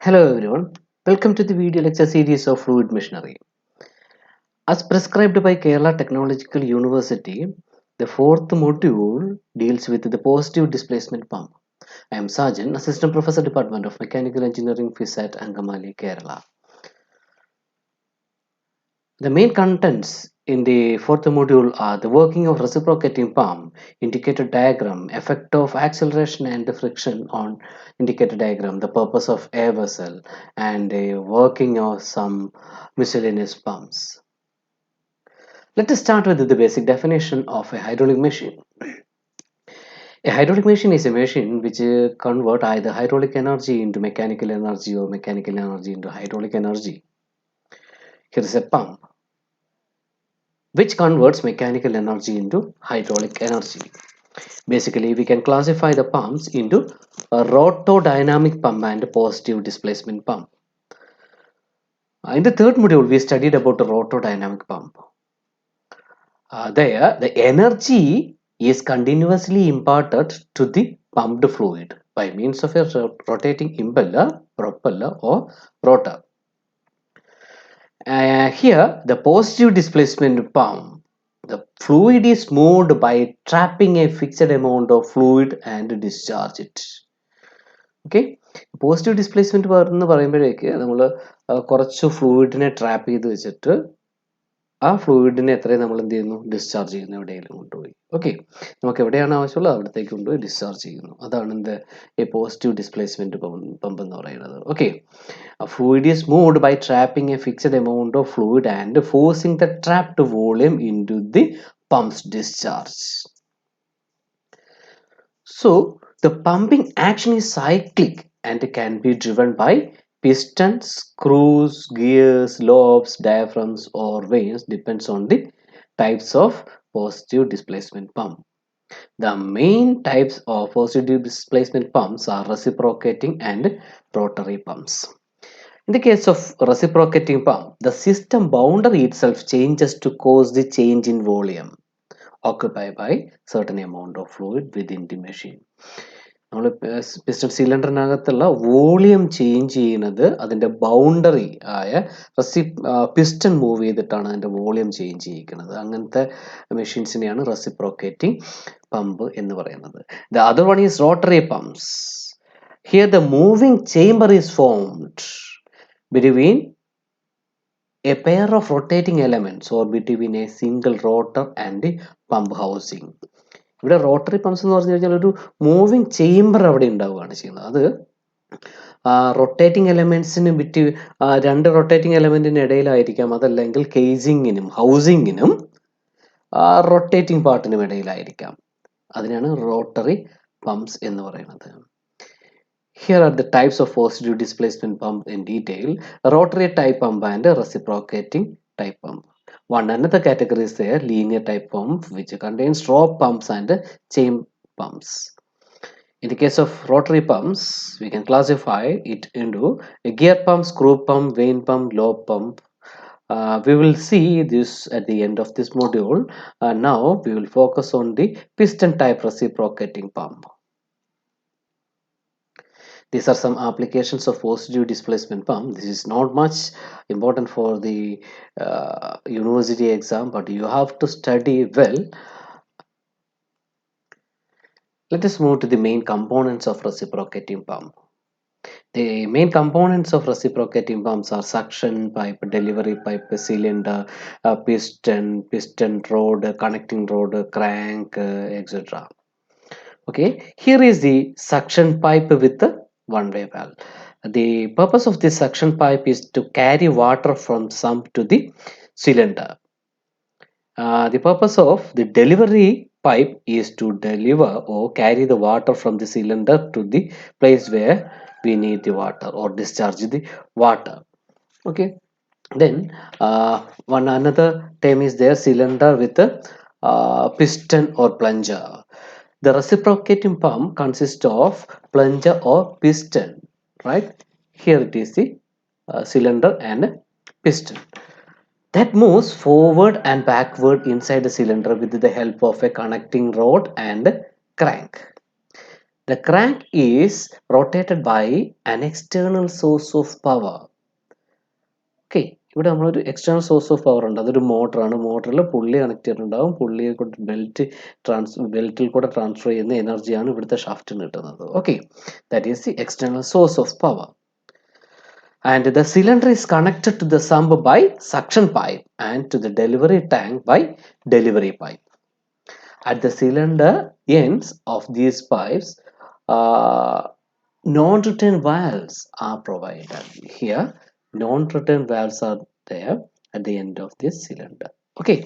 Hello everyone, welcome to the video lecture series of Fluid Machinery. As prescribed by Kerala Technological University, the fourth module deals with the positive displacement pump. I am Sajan, Assistant Professor Department of Mechanical Engineering, FIS at Angamali, Kerala. The main contents in the fourth module are the working of reciprocating pump, indicator diagram, effect of acceleration and friction on indicator diagram, the purpose of air vessel, and the working of some miscellaneous pumps. Let us start with the basic definition of a hydraulic machine. A hydraulic machine is a machine which convert either hydraulic energy into mechanical energy or mechanical energy into hydraulic energy. Here is a pump which converts mechanical energy into hydraulic energy. Basically, we can classify the pumps into a rotodynamic pump and a positive displacement pump. In the third module, we studied about a rotodynamic pump. There, the energy is continuously imparted to the pumped fluid by means of a rotating impeller, propeller, or rotor. Here, the positive displacement pump, the fluid is moved by trapping a fixed amount of fluid and discharge it. Okay, positive displacement എന്ന് പറയുമ്പോഴേക്ക് നമ്മൾ കുറച്ച് ഫ്ലൂയിഡിനെ trap ചെയ്ത് വെച്ചിട്ട് ആ ഫ്ലൂയിഡിനെ എത്രയും നമ്മൾ എന്ത് ചെയ്യുന്നു, ഡിസ്ചാർജ് ചെയ്യുന്നു, എവിടെയെങ്കിലും കൊണ്ടുപോയി. ഓക്കെ, നമുക്ക് എവിടെയാണ് ആവശ്യമുള്ളത് അവിടത്തേക്ക് കൊണ്ടുപോയി ഡിസ്ചാർജ് ചെയ്യുന്നു. അതാണ് എന്ത് ഈ പോസിറ്റീവ് ഡിസ്പ്ലേസ്മെന്റ് പമ്പ് എന്ന് പറയുന്നത്. Okay, fluid is moved by trapping a fixed amount of fluid and forcing the trapped volume into the pump's discharge. So the pumping action is cyclic and can be driven by pistons, screws, gears, lobes, diaphragms or vanes, depends on the types of positive displacement pump. The main types of positive displacement pumps are reciprocating and rotary pumps. In the case of reciprocating pump, the system boundary itself changes to cause the change in volume occupied by certain amount of fluid within the machine. നമ്മൾ piston സിലിണ്ടറിനകത്തുള്ള volume change ചെയ്യുന്നത് അതിൻ്റെ boundary ആയ piston move ചെയ്തിട്ടാണ് അതിൻ്റെ volume change ചെയ്യിക്കുന്നത്. അങ്ങനത്തെ മെഷീൻസിനെയാണ് reciprocating pump എന്ന് പറയുന്നത്. The other one is rotary pumps. Here the moving chamber is formed between a pair of rotating elements or between a single rotor and the pump housing. ഇവിടെ rotary pumps എന്ന് പറഞ്ഞു കഴിഞ്ഞാൽ ഒരു moving chamber അവിടെ ഉണ്ടാവുകയാണ് ചെയ്യുന്നത്. അത് rotating എലമെന്റ്സിന് രണ്ട് റൊട്ടേറ്റിംഗ് എലമെന്റിന് ഇടയിലായിരിക്കാം, അതല്ലെങ്കിൽ കേസിങ്ങിനും ഹൗസിങ്ങിനും റൊട്ടേറ്റിംഗ് പാർട്ടിനും ഇടയിലായിരിക്കാം. അതിനാണ് റോട്ടറി പമ്പ്സ് എന്ന് പറയുന്നത്. Here are the types of positive displacement pump in detail: rotary type pump and reciprocating type pump. One another category is there, linear type pump, which contains rope pumps and chain pumps. In the case of rotary pumps, we can classify it into a gear pump, screw pump, vane pump, lobe pump. We will see this at the end of this module. Now we will focus on the piston type reciprocating pump. These are some applications of positive displacement pump. This is not much important for the university exam, but you have to study well. Let us move to the main components of reciprocating pump. The main components of reciprocating pumps are suction pipe, delivery pipe, cylinder, piston rod, connecting rod, crank, etc. Okay, here is the suction pipe with the one-way valve. The purpose of this suction pipe is to carry water from sump to the cylinder. The purpose of the delivery pipe is to deliver or carry the water from the cylinder to the place where we need the water or discharge the water. Okay, then one another term is there, cylinder with a piston or plunger. The reciprocating pump consists of plunger or piston, right? Here it is the cylinder and piston that moves forward and backward inside the cylinder with the help of a connecting rod and crank. The crank is rotated by an external source of power. Okay, ഇവിടെ നമ്മളൊരു external source of power ഉണ്ട്. അതൊരു മോട്ടറാണ്. മോട്ടറിൽ പുള്ളി connect ചെയ്തിട്ടുണ്ടാകും. പുള്ളിയെ കൊണ്ട് ബെൽറ്റിൽ കൂടെ transfer ചെയ്യുന്ന എനർജിയാണ് ഇവിടുത്തെ ഷാഫ്റ്റിന് കിട്ടുന്നത്. Okay, that is the external source of power. And the cylinder is connected to the sump by suction pipe and to the delivery tank by delivery pipe. At the cylinder ends of these pipes, non-return valves are provided. Here, non-return valves are there at the end of this cylinder. Okay.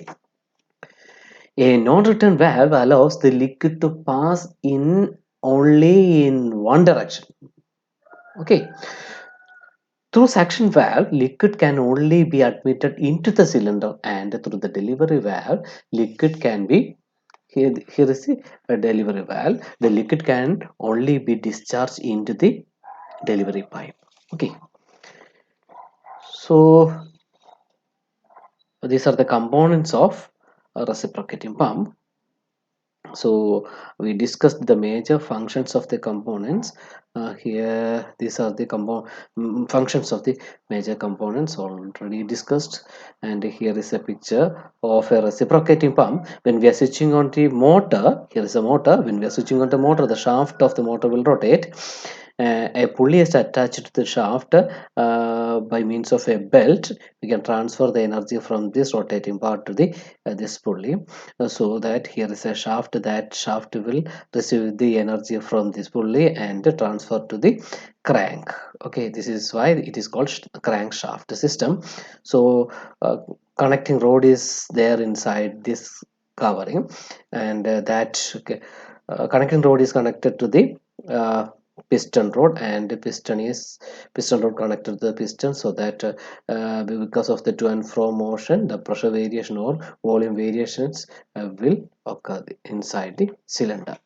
A non-return valve allows the liquid to pass in only in one direction. Okay. Through suction valve, liquid can only be admitted into the cylinder, and through the delivery valve, liquid can be here is a delivery valve. The liquid can only be discharged into the delivery pipe. Okay, so these are the components of a reciprocating pump. So we discussed the major functions of the components. Here these are the functions of the major components already discussed, and here is a picture of a reciprocating pump. When we are switching on the motor, here is a motor. When we are switching on the motor, the shaft of the motor will rotate. A pulley is attached to the shaft by means of a belt. We can transfer the energy from this rotating part to the this pulley, so that here is a shaft. That shaft will receive the energy from this pulley and transfer to the crank. Okay, this is why it is called crankshaft system. So connecting rod is there inside this covering, and connecting rod is connected to the piston rod, and the piston rod connected to the piston, so that because of the to and fro motion, the pressure variation or volume variations will occur inside the cylinder.